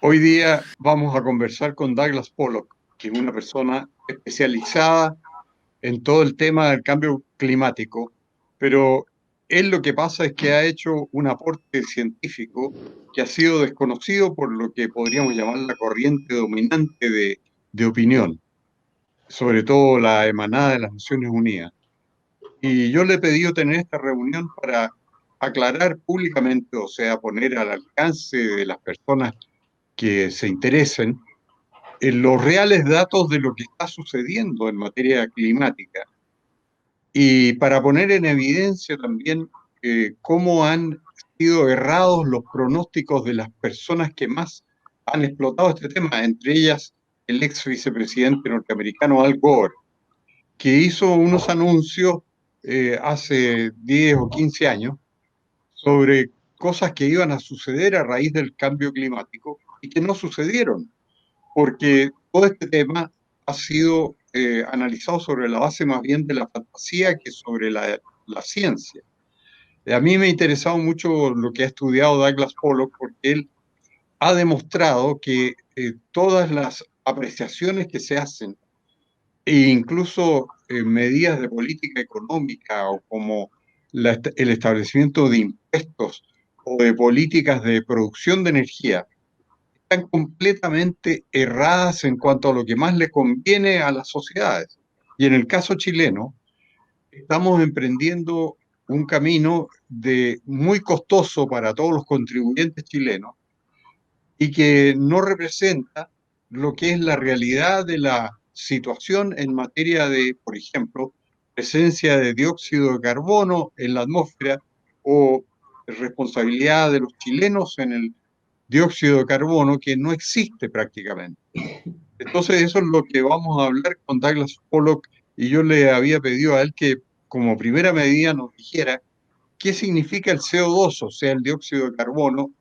Hoy día vamos a conversar con Douglas Pollock, que es una persona especializada en todo el tema del cambio climático, pero él lo que pasa es que ha hecho un aporte científico que ha sido desconocido por lo que podríamos llamar la corriente dominante de opinión, sobre todo la emanada de las Naciones Unidas. Y yo le he pedido tener esta reunión para aclarar públicamente, o sea, poner al alcance de las personas que se interesen en los reales datos de lo que está sucediendo en materia climática y para poner en evidencia también cómo han sido errados los pronósticos de las personas que más han explotado este tema, entre ellas el ex vicepresidente norteamericano Al Gore, que hizo unos anuncios hace 10 o 15 años sobre cosas que iban a suceder a raíz del cambio climático y que no sucedieron porque todo este tema ha sido analizado sobre la base más bien de la fantasía que sobre la ciencia. A mí me ha interesado mucho lo que ha estudiado Douglas Pollock porque él ha demostrado que todas las apreciaciones que se hacen e incluso medidas de política económica o como el establecimiento de impuestos o de políticas de producción de energía están completamente erradas en cuanto a lo que más le conviene a las sociedades. Y en el caso chileno, estamos emprendiendo un camino muy costoso para todos los contribuyentes chilenos y que no representa lo que es la realidad de la situación en materia de, por ejemplo, presencia de dióxido de carbono en la atmósfera o responsabilidad de los chilenos en el dióxido de carbono que no existe prácticamente. Entonces eso es lo que vamos a hablar con Douglas Pollock y yo le había pedido a él que como primera medida nos dijera qué significa el CO2, o sea, el dióxido de carbono,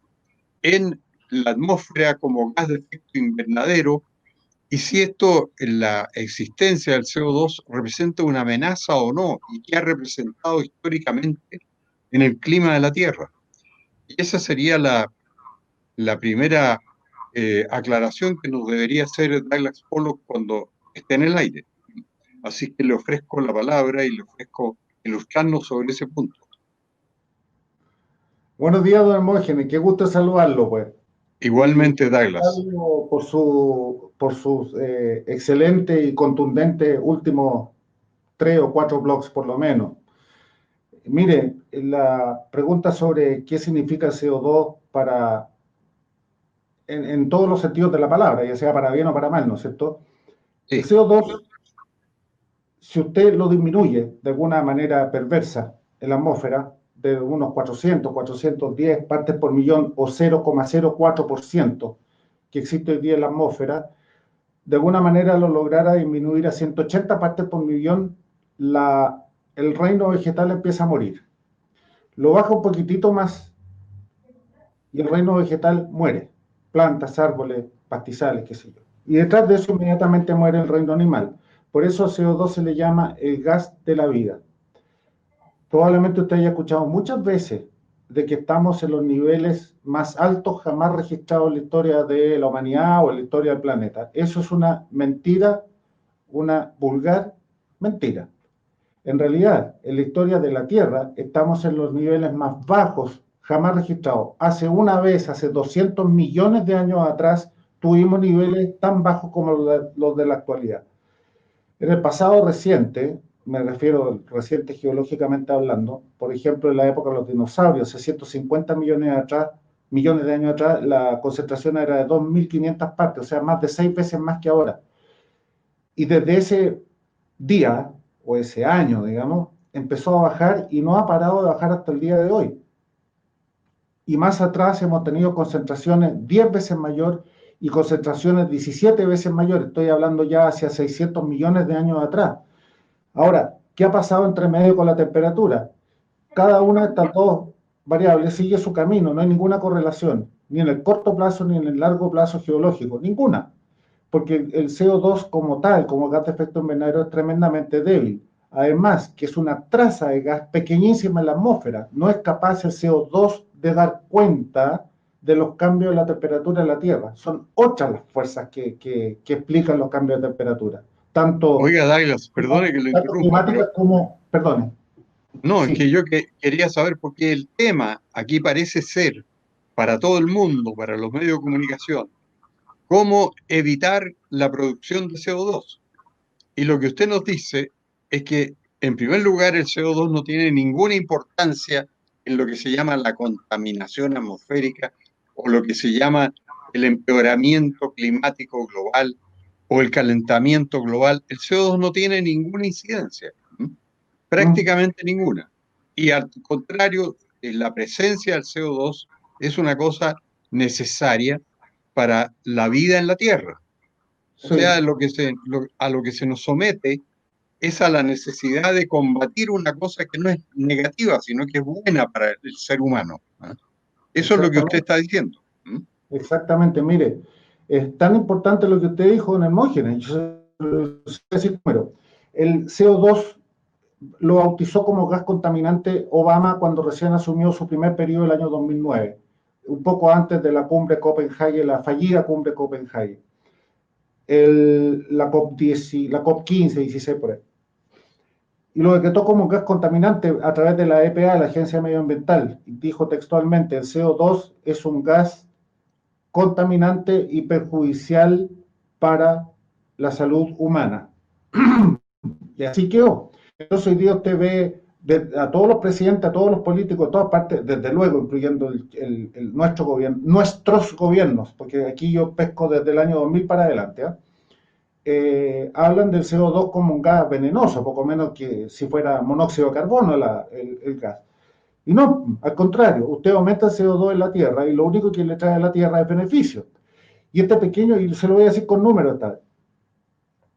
en la atmósfera como gas de efecto invernadero y si esto, la existencia del CO2 representa una amenaza o no y qué ha representado históricamente en el clima de la Tierra. Y esa sería la primera aclaración que nos debería hacer Douglas Pollock cuando esté en el aire. Así que le ofrezco la palabra y le ofrezco ilustrarnos sobre ese punto. Buenos días, don Hermógenes, qué gusto saludarlo, pues. Y Igualmente, Douglas. felicitarlo por sus excelentes y contundentes últimos 3 o 4 blogs, por lo menos. Mire, la pregunta sobre qué significa el CO2 en todos los sentidos de la palabra, ya sea para bien o para mal, ¿no es cierto? El Sí, CO2, si usted lo disminuye de alguna manera perversa en la atmósfera, de unos 400, 410 partes por millón o 0,04% que existe hoy día en la atmósfera, de alguna manera lo lograra disminuir a 180 partes por millón, el reino vegetal empieza a morir. Lo baja un poquitito más y el reino vegetal muere. Plantas, árboles, pastizales, qué sé yo. Y detrás de eso inmediatamente muere el reino animal. Por eso CO2 se le llama el gas de la vida. Probablemente usted haya escuchado muchas veces de que estamos en los niveles más altos jamás registrados en la historia de la humanidad o en la historia del planeta. Eso es una mentira, una vulgar mentira. En realidad, en la historia de la Tierra, estamos en los niveles más bajos jamás registrados. Hace 200 millones de años atrás, tuvimos niveles tan bajos como los de la actualidad. En el pasado reciente, me refiero reciente geológicamente hablando, por ejemplo, en la época de los dinosaurios, hace 150 millones de años atrás, la concentración era de 2.500 partes, o sea, más de 6 veces más que ahora. Y desde ese día, o ese año, digamos, empezó a bajar y no ha parado de bajar hasta el día de hoy. Y más atrás hemos tenido concentraciones 10 veces mayor y concentraciones 17 veces mayor. Estoy hablando ya hacia 600 millones de años atrás. Ahora, ¿qué ha pasado entre medio con la temperatura? Cada una de estas dos variables sigue su camino, no hay ninguna correlación, ni en el corto plazo ni en el largo plazo geológico, ninguna, porque el CO2 como tal, como gas de efecto invernadero, es tremendamente débil. Además, que es una traza de gas pequeñísima en la atmósfera, no es capaz el CO2 de dar cuenta de los cambios de la temperatura de la Tierra. Son otras las fuerzas que explican los cambios de temperatura, tanto, Oiga, Douglas, perdone que lo tanto interrumpa, pero climáticas como, perdone, no, es que sí, yo quería saber por qué el tema aquí parece ser para todo el mundo, para los medios de comunicación, cómo evitar la producción de CO2. Y lo que usted nos dice es que, en primer lugar, el CO2 no tiene ninguna importancia en lo que se llama la contaminación atmosférica o lo que se llama el empeoramiento climático global o el calentamiento global. El CO2 no tiene ninguna incidencia, ¿m? ¿Mm? Prácticamente ninguna. Y al contrario, la presencia del CO2 es una cosa necesaria para la vida en la Tierra. O sea, Sí, a lo que se nos somete es a la necesidad de combatir una cosa que no es negativa, sino que es buena para el ser humano. ¿Ah? Eso es lo que usted exactamente. está diciendo. ¿Mm? Exactamente, mire, es tan importante lo que usted dijo en Hermógenes. Yo sé decir primero, el CO2 lo bautizó como gas contaminante Obama cuando recién asumió su primer periodo el año 2009, un poco antes de la cumbre Copenhague, la fallida cumbre Copenhague, la COP 15, 16 por ahí. Y lo decretó como gas contaminante a través de la EPA, la Agencia Medioambiental. Dijo textualmente, el CO2 es un gas contaminante y perjudicial para la salud humana. Y así quedó. Entonces hoy día usted ve a todos los presidentes, a todos los políticos, de todas partes, desde luego, incluyendo nuestro gobierno, nuestros gobiernos, porque aquí yo pesco desde el año 2000 para adelante, hablan del CO2 como un gas venenoso, poco menos que si fuera monóxido de carbono el gas. Y no, al contrario, usted aumenta el CO2 en la Tierra y lo único que le trae a la Tierra es beneficio. Y este pequeño, y se lo voy a decir con números,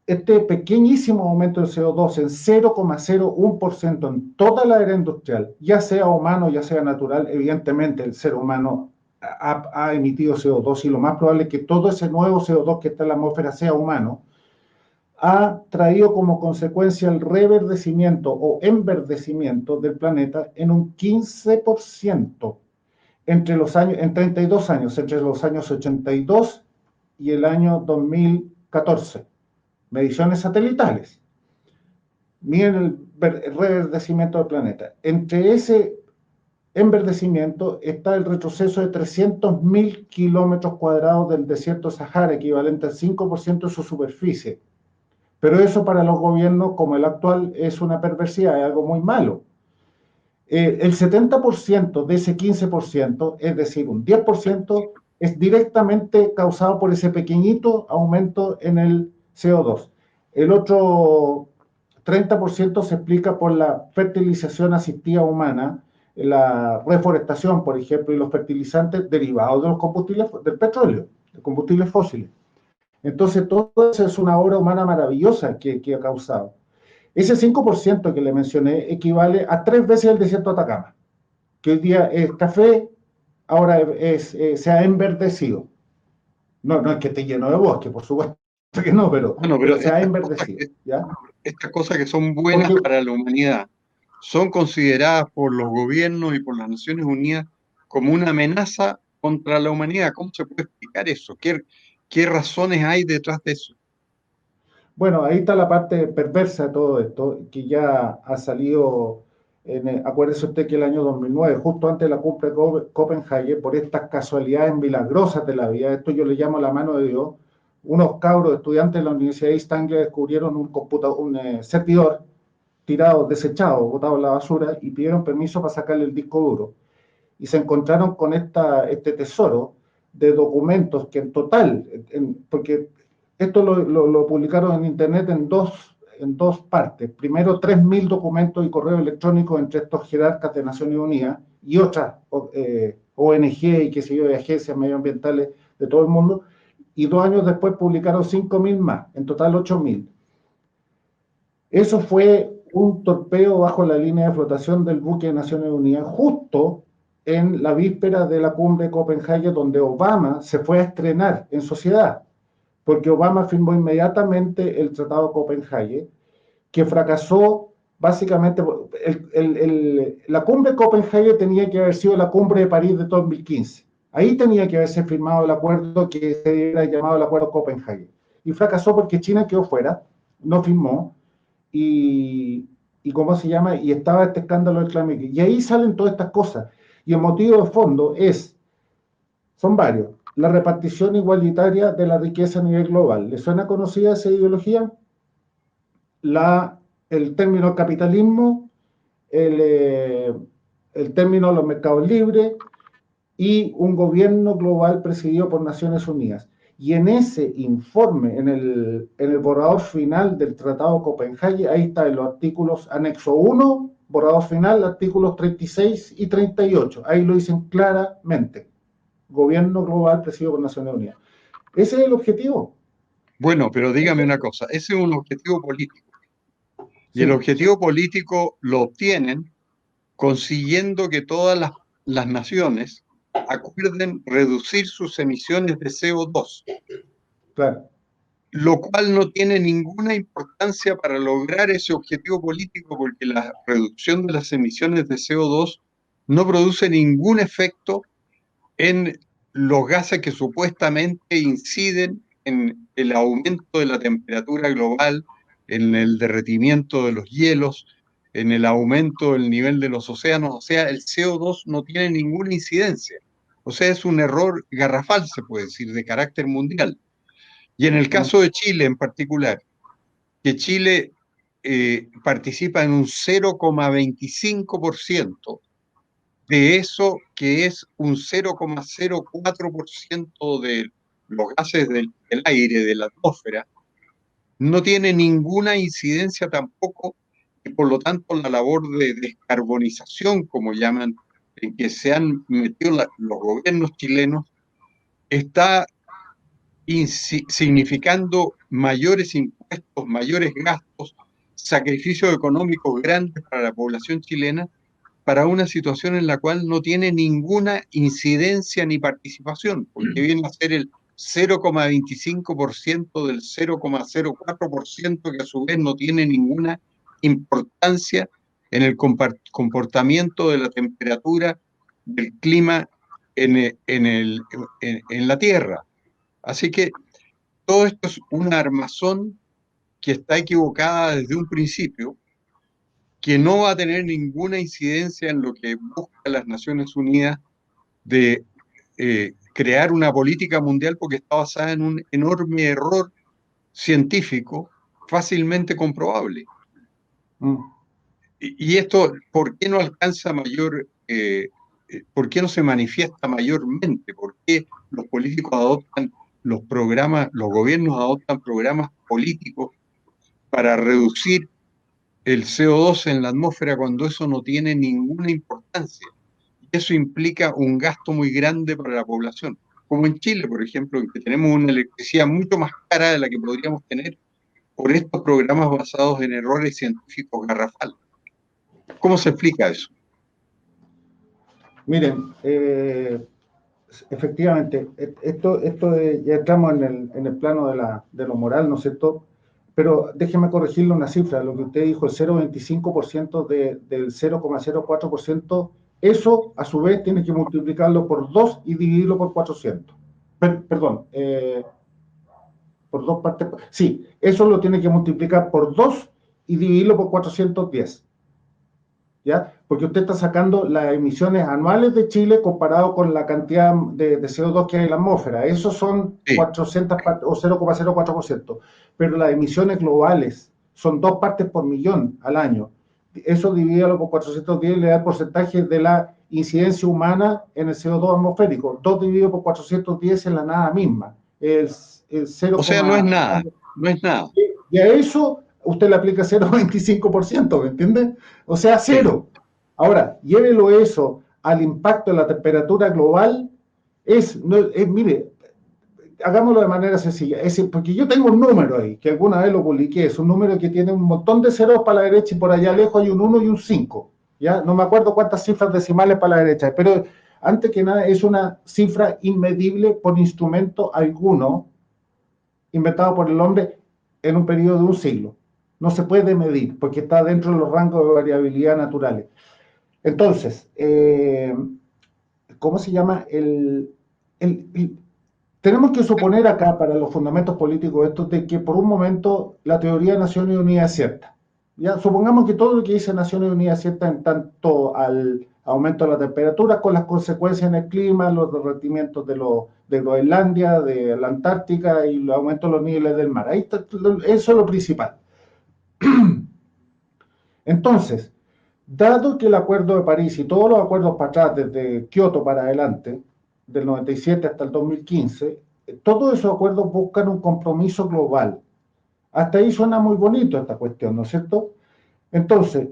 este pequeñísimo aumento del CO2 en 0,01% en toda la era industrial, ya sea humano, ya sea natural, evidentemente el ser humano ha emitido CO2 y lo más probable es que todo ese nuevo CO2 que está en la atmósfera sea humano, ha traído como consecuencia el reverdecimiento o enverdecimiento del planeta en un 15% en 32 años, entre los años 82 y el año 2014. Mediciones satelitales. Miren el reverdecimiento del planeta. Entre ese enverdecimiento está el retroceso de 300.000 kilómetros cuadrados del desierto Sahara, equivalente al 5% de su superficie. Pero eso para los gobiernos como el actual es una perversidad, es algo muy malo. El 70% de ese 15%, es decir, un 10%, es directamente causado por ese pequeñito aumento en el CO2. El otro 30% se explica por la fertilización asistida humana, la reforestación, por ejemplo, y los fertilizantes derivados de los combustibles, del petróleo, de combustibles fósiles. Entonces, todo eso es una obra humana maravillosa que ha causado. Ese 5% que le mencioné equivale a 3 veces el desierto de Atacama, que hoy día es café, ahora se ha enverdecido. No, no es que esté lleno de bosque, por supuesto que no, Bueno, pero pero se ha enverdecido, ¿ya? estas cosas que son buenas Porque, para la humanidad son consideradas por los gobiernos y por las Naciones Unidas como una amenaza contra la humanidad. ¿Cómo se puede explicar eso? ¿Qué razones hay detrás de eso? bueno, ahí está la parte perversa de todo esto, que ya ha salido, acuérdese usted que el año 2009, justo antes de la cumbre de Copenhague, por estas casualidades milagrosas de la vida, esto yo le llamo la mano de Dios, unos cabros estudiantes de la Universidad de East Anglia descubrieron un servidor tirado, desechado, botado en la basura y pidieron permiso para sacarle el disco duro. Y se encontraron con este tesoro de documentos que en total, porque esto lo publicaron en Internet en dos partes. Primero, 3.000 documentos y correos electrónicos entre estos jerarcas de Naciones Unidas y otras ONG y qué sé yo, de agencias medioambientales de todo el mundo. Y 2 años después publicaron 5.000 más, en total 8.000. Eso fue un torpeo bajo la línea de flotación del buque de Naciones Unidas, justo en la víspera de la cumbre de Copenhague, donde Obama se fue a estrenar en sociedad, porque Obama firmó inmediatamente el Tratado de Copenhague, que fracasó básicamente. La cumbre de Copenhague tenía que haber sido la cumbre de París de 2015. Ahí tenía que haberse firmado el acuerdo que se hubiera llamado el acuerdo Copenhague. Y fracasó porque China quedó fuera, no firmó, y ¿cómo se llama? Y estaba este escándalo del climate. Y ahí salen todas estas cosas. Y el motivo de fondo son varios. La repartición igualitaria de la riqueza a nivel global. ¿Le suena conocida esa ideología? El término capitalismo, el, eh, el término los mercados libres y un gobierno global presidido por Naciones Unidas. Y en ese informe, en el borrador final del Tratado de Copenhague, ahí está en los artículos anexo 1, borrador final, artículos 36 y 38. Ahí lo dicen claramente. Gobierno global presidido por Naciones Unidas. Ese es el objetivo. Bueno, pero dígame una cosa, ese es un objetivo político. Y el Sí, objetivo político lo obtienen consiguiendo que todas las naciones acuerden reducir sus emisiones de CO2, claro. lo cual no tiene ninguna importancia para lograr ese objetivo político, porque la reducción de las emisiones de CO2 no produce ningún efecto en los gases que supuestamente inciden en el aumento de la temperatura global, en el derretimiento de los hielos, en el aumento del nivel de los océanos. O sea, el CO2 no tiene ninguna incidencia. O sea, es un error garrafal, se puede decir, de carácter mundial. Y en el caso de Chile en particular, que Chile participa en un 0,25% de eso, que es un 0,04% de los gases del aire, de la atmósfera, no tiene ninguna incidencia tampoco, y por lo tanto la labor de descarbonización, como llaman, en que se han metido los gobiernos chilenos, está significando mayores impuestos, mayores gastos, sacrificios económicos grandes para la población chilena, para una situación en la cual no tiene ninguna incidencia ni participación, porque viene a ser el 0,25% del 0,04%, que a su vez no tiene ninguna importancia en el comportamiento de la temperatura del clima en la Tierra. Así que todo esto es una armazón que está equivocada desde un principio, que no va a tener ninguna incidencia en lo que busca las Naciones Unidas de crear una política mundial, porque está basada en un enorme error científico fácilmente comprobable. Mm. Y esto, ¿por qué no alcanza por qué no se manifiesta mayormente? ¿Por qué los políticos adoptan los programas, los gobiernos adoptan programas políticos para reducir el CO2 en la atmósfera cuando eso no tiene ninguna importancia? Y eso implica un gasto muy grande para la población. Como en Chile, por ejemplo, en que tenemos una electricidad mucho más cara de la que podríamos tener por estos programas basados en errores científicos garrafales. ¿Cómo se explica eso? Miren, efectivamente, ya estamos en el plano de lo moral, ¿no es cierto? Pero déjeme corregirle una cifra, lo que usted dijo, el 0,25% del 0,04%, eso a su vez tiene que multiplicarlo por 2 y dividirlo por 400. Perdón, por dos partes. Sí, eso lo tiene que multiplicar por 2 y dividirlo por 410. ¿Ya? Porque usted está sacando las emisiones anuales de Chile comparado con la cantidad de CO2 que hay en la atmósfera. Esos son Sí, 400 o 0,04%. Pero las emisiones globales son 2 partes por millón al año. Eso divídalo por 410 le da el porcentaje de la incidencia humana en el CO2 atmosférico. 2 dividido por 410 es la nada misma. El 0, o sea, no es nada, no es nada. y a eso usted le aplica 0,25%, ¿me entiende? O sea, Sí. cero. Ahora, llévelo eso al impacto de la temperatura global, mire, hagámoslo de manera sencilla, porque yo tengo un número ahí, que alguna vez lo publiqué, es un número que tiene un montón de ceros para la derecha y por allá lejos hay un 1 y un 5, ¿ya? No me acuerdo cuántas cifras decimales para la derecha, pero antes que nada es una cifra inmedible por instrumento alguno inventado por el hombre en un periodo de un siglo. No se puede medir porque está dentro de los rangos de variabilidad naturales. Entonces, ¿cómo se llama? tenemos que suponer acá, para los fundamentos políticos estos, de que por un momento la teoría de Naciones Unidas es cierta. Ya, supongamos que todo lo que dice Naciones Unidas es cierta en tanto al aumento de la temperatura, con las consecuencias en el clima, los derretimientos de Groenlandia, de la Antártica y el aumento de los niveles del mar. Ahí está, eso es lo principal. Entonces, dado que el Acuerdo de París y todos los acuerdos para atrás, desde Kioto para adelante, del 97 hasta el 2015, todos esos acuerdos buscan un compromiso global. Hasta ahí suena muy bonito esta cuestión, ¿no es cierto? Entonces,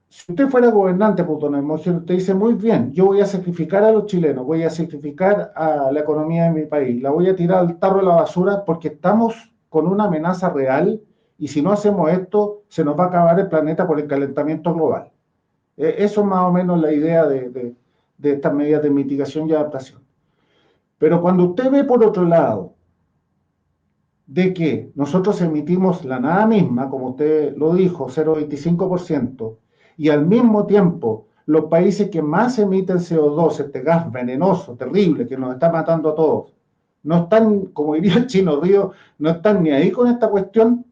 si usted fuera gobernante, pues, don Hermógenes, usted dice, muy bien, yo voy a sacrificar a los chilenos, voy a sacrificar a la economía de mi país, la voy a tirar al tarro de la basura porque estamos con una amenaza real y si no hacemos esto, se nos va a acabar el planeta por el calentamiento global. Eso es más o menos la idea de estas medidas de mitigación y adaptación. Pero cuando usted ve por otro lado de que nosotros emitimos la nada misma, como usted lo dijo, 0,25%, y al mismo tiempo los países que más emiten CO2, este gas venenoso, terrible, que nos está matando a todos, no están, como diría el Chino Río, no están ni ahí con esta cuestión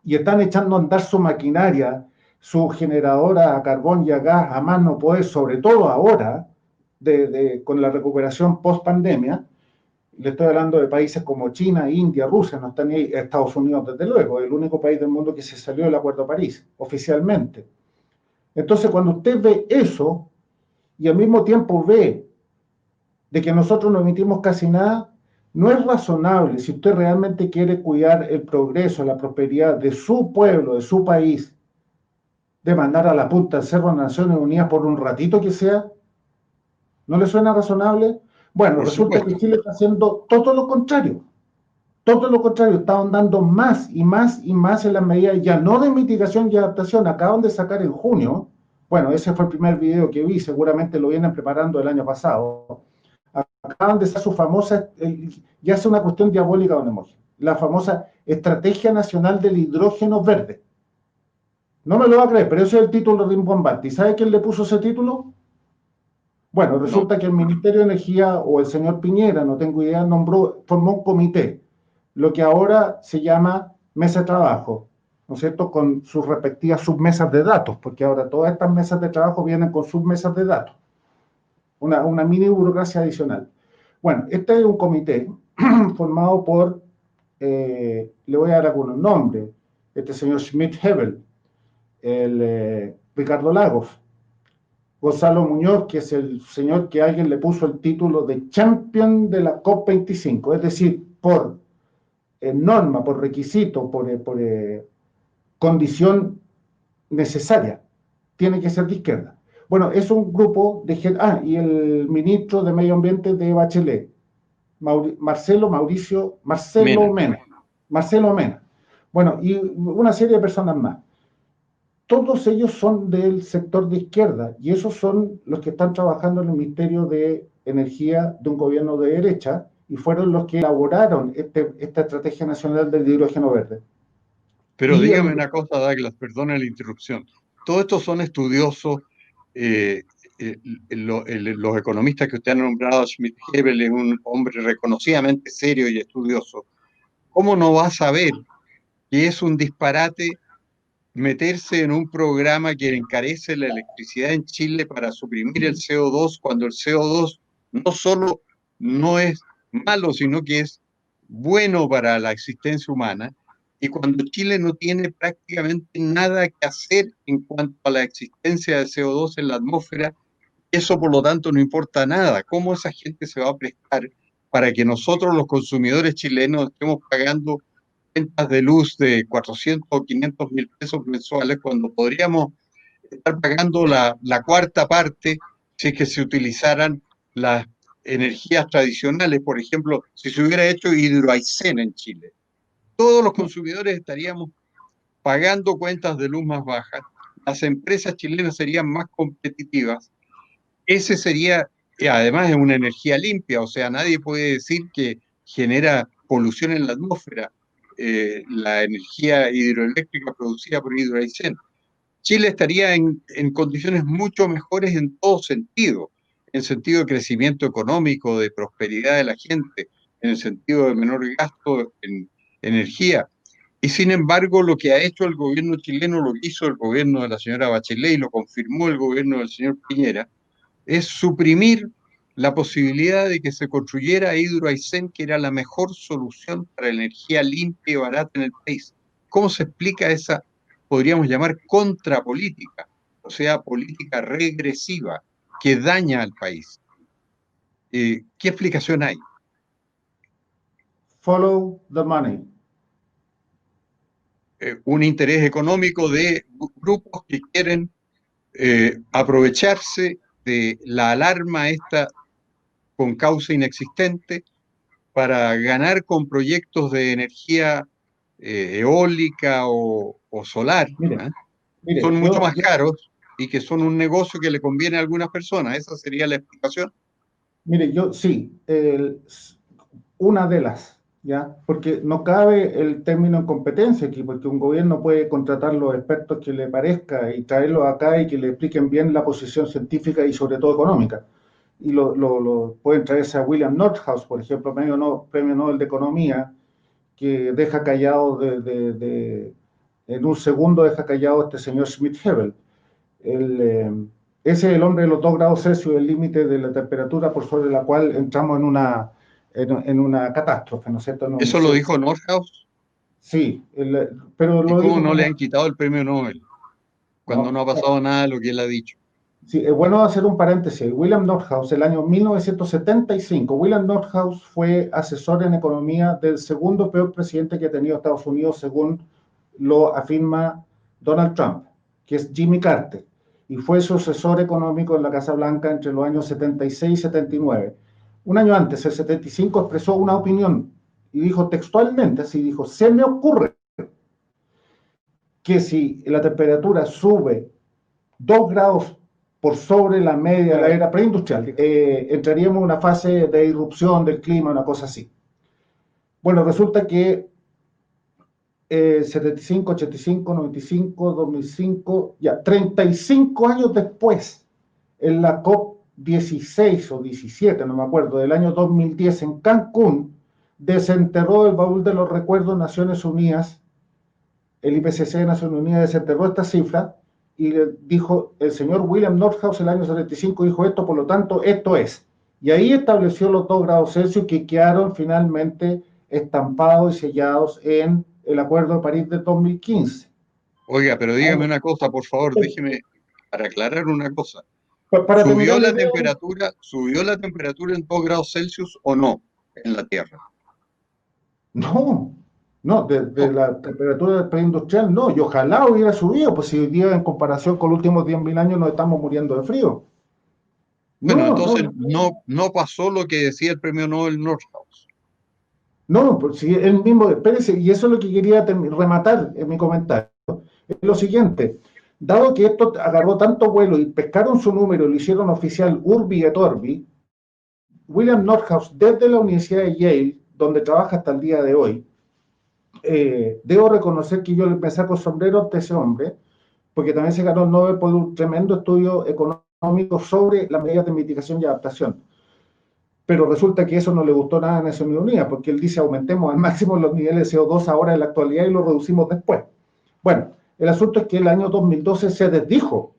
y están echando a andar su maquinaria, su generadora a carbón y a gas a más no poder, sobre todo ahora, con la recuperación post pandemia. Le estoy hablando de países como China, India, Rusia, no están ahí, Estados Unidos desde luego, es el único país del mundo que se salió del Acuerdo de París, oficialmente. Entonces, cuando usted ve eso y al mismo tiempo ve de que nosotros no emitimos casi nada, no es razonable, si usted realmente quiere cuidar el progreso, la prosperidad de su pueblo, de su país, de mandar a la punta del cerro a Naciones Unidas por un ratito que sea. ¿No le suena razonable? Bueno, Por resulta que supuesto. Chile está haciendo todo lo contrario. Todo lo contrario, está ahondando más y más y más en las medidas, ya no de mitigación y adaptación. Acaban de sacar en junio, bueno, ese fue el primer video que vi, seguramente lo vienen preparando el año pasado. Acaban de sacar su famosa, ya es una cuestión diabólica, don Emoji, la famosa Estrategia Nacional del Hidrógeno Verde. No me lo va a creer, pero ese es el título rimbombante. ¿Y sabe quién le puso ese título? Bueno, No, resulta que el Ministerio de Energía o el señor Piñera, no tengo idea, formó un comité, lo que ahora se llama mesa de trabajo, ¿no es cierto?, con sus respectivas submesas de datos, porque ahora todas estas mesas de trabajo vienen con submesas de datos, una mini burocracia adicional. Bueno, este es un comité formado por, le voy a dar algunos nombres, este señor Schmidt-Hebel, Ricardo Lagos, Gonzalo Muñoz, que es el señor que alguien le puso el título de champion de la COP25, es decir, por norma, por requisito, por condición necesaria, tiene que ser de izquierda. Bueno, es un grupo de gente, y el ministro de Medio Ambiente de Bachelet, Mena. Marcelo Mena. Bueno, y una serie de personas más. Todos ellos son del sector de izquierda y esos son los que están trabajando en el Ministerio de Energía de un gobierno de derecha y fueron los que elaboraron esta Estrategia Nacional del Hidrógeno Verde. Pero Y dígame una cosa, Douglas, perdone la interrupción. Todos estos son estudiosos, eh, los economistas que usted ha nombrado, Schmidt-Hebel es un hombre reconocidamente serio y estudioso. ¿Cómo no va a saber que es un disparate meterse en un programa que encarece la electricidad en Chile para suprimir el CO2 cuando el CO2 no solo no es malo, sino que es bueno para la existencia humana? Y cuando Chile no tiene prácticamente nada que hacer en cuanto a la existencia de CO2 en la atmósfera, eso por lo tanto no importa nada. ¿Cómo esa gente se va a prestar para que nosotros los consumidores chilenos estemos pagando cuentas de luz de 400 o 500 mil pesos mensuales cuando podríamos estar pagando la cuarta parte si es que se utilizaran las energías tradicionales? Por ejemplo, si se hubiera hecho hidroaicén en Chile, todos los consumidores estaríamos pagando cuentas de luz más bajas, las empresas chilenas serían más competitivas. Ese sería, además es una energía limpia, o sea, nadie puede decir que genera polución en la atmósfera, la energía hidroeléctrica producida por hidroaicén. Chile estaría en condiciones mucho mejores en todo sentido. en sentido de crecimiento económico, de prosperidad de la gente, en el sentido de menor gasto en energía. Y sin embargo, lo que ha hecho el gobierno chileno, lo que hizo el gobierno de la señora Bachelet y lo confirmó el gobierno del señor Piñera, es suprimir la posibilidad de que se construyera Hydro Aysén, que era la mejor solución para la energía limpia y barata en el país. ¿Cómo se explica esa, podríamos llamar, contrapolítica? O sea, política regresiva que daña al país. ¿Qué explicación hay? Follow the money. Un interés económico de grupos que quieren aprovecharse de la alarma esta con causa inexistente para ganar con proyectos de energía eólica o solar, Mire, ¿eh? mire, Son mucho más caros y que son un negocio que le conviene a algunas personas. Esa sería la explicación. mire, yo sí, una de las, ¿ya? Porque no cabe el término en competencia aquí, porque un gobierno puede contratar los expertos que le parezca y traerlos acá y que le expliquen bien la posición científica y sobre todo económica. Y pueden traerse a William Nordhaus, por ejemplo, premio Nobel de Economía, que deja callado en un segundo deja callado a este señor Schmidt-Hebel. Ese es el hombre de los 2 grados Celsius, el límite de la temperatura por sobre la cual entramos en una catástrofe, ¿no es cierto? Eso lo dijo Nordhaus. Sí, pero ¿Y lo cómo digo no le como, han quitado el premio Nobel cuando no, no ha pasado nada de lo que él ha dicho? sí, es bueno hacer un paréntesis. William Nordhaus, el año 1975, William Nordhaus fue asesor en economía del segundo peor presidente que ha tenido Estados Unidos, según lo afirma Donald Trump, que es Jimmy Carter, y fue su asesor económico en la Casa Blanca entre los años 76 y 79. Un año antes, el 75, expresó una opinión y dijo textualmente, así dijo, se me ocurre que si la temperatura sube 2 grados por sobre la media de la era preindustrial, entraríamos en una fase de irrupción del clima, una cosa así. Bueno, resulta que 75, 85, 95, 2005, ya 35 años después, en la COP 16 o 17, no me acuerdo, del año 2010 en Cancún, desenterró el baúl de los recuerdos Naciones Unidas, el IPCC de Naciones Unidas desenterró esta cifra y dijo el señor William Nordhaus el año 75, dijo esto, por lo tanto, esto es. Y ahí estableció los 2 grados Celsius que quedaron finalmente estampados y sellados en el Acuerdo de París de 2015. Oiga, pero dígame una cosa, por favor, déjeme para aclarar una cosa. Para terminar la idea, Subió la temperatura en 2 grados Celsius o no en la Tierra? no, no, de No. la temperatura preindustrial no, y ojalá hubiera subido, pues si hoy día en comparación con los últimos 10.000 años nos estamos muriendo de frío. Bueno, No, no, entonces no pasó lo que decía el premio Nobel Nordhaus. no, pues si él mismo, espérese, y eso es lo que quería rematar en mi comentario, es lo siguiente, dado que esto agarró tanto vuelo y pescaron su número y lo hicieron oficial Urbi et Orbi, William Nordhaus, desde la Universidad de Yale, donde trabaja hasta el día de hoy, debo reconocer que yo me saco el sombrero de ese hombre, porque también se ganó el Nobel por un tremendo estudio económico sobre las medidas de mitigación y adaptación. Pero resulta que eso no le gustó nada a Naciones Unidas, porque él dice aumentemos al máximo los niveles de CO2 ahora en la actualidad y lo reducimos después. Bueno, el asunto es que el año 2012 se desdijo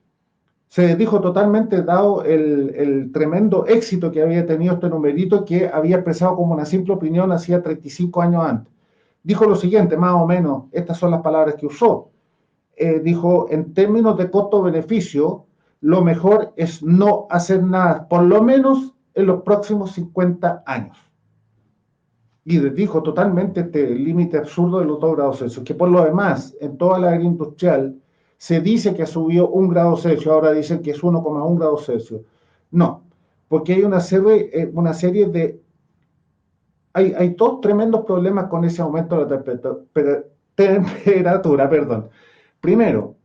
totalmente dado el tremendo éxito que había tenido este numerito que había expresado como una simple opinión hacía 35 años antes. Dijo lo siguiente, más o menos, estas son las palabras que usó. Dijo, en términos de costo-beneficio, lo mejor es no hacer nada, por lo menos en los próximos 50 años. Y dijo totalmente este límite absurdo de los 2 grados Celsius, que por lo demás, en toda la área industrial, se dice que subió 1 grado Celsius, ahora dicen que es 1,1 grados Celsius. No, porque hay una serie de... Hay dos tremendos problemas con ese aumento de la temperatura, perdón. Primero,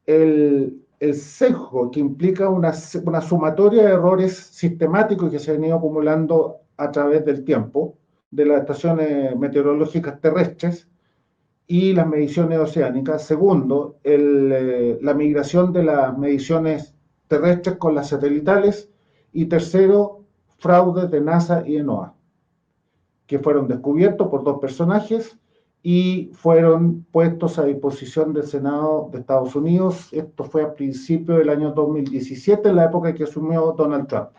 el sesgo que implica una sumatoria de errores sistemáticos que se han ido acumulando a través del tiempo de las estaciones meteorológicas terrestres y las mediciones oceánicas. Segundo, la migración de las mediciones terrestres con las satelitales Y tercero, fraudes de NASA y ENOA, que fueron descubiertos por dos personajes y fueron puestos a disposición del Senado de Estados Unidos. Esto fue a principios del año 2017, en la época en que asumió Donald Trump.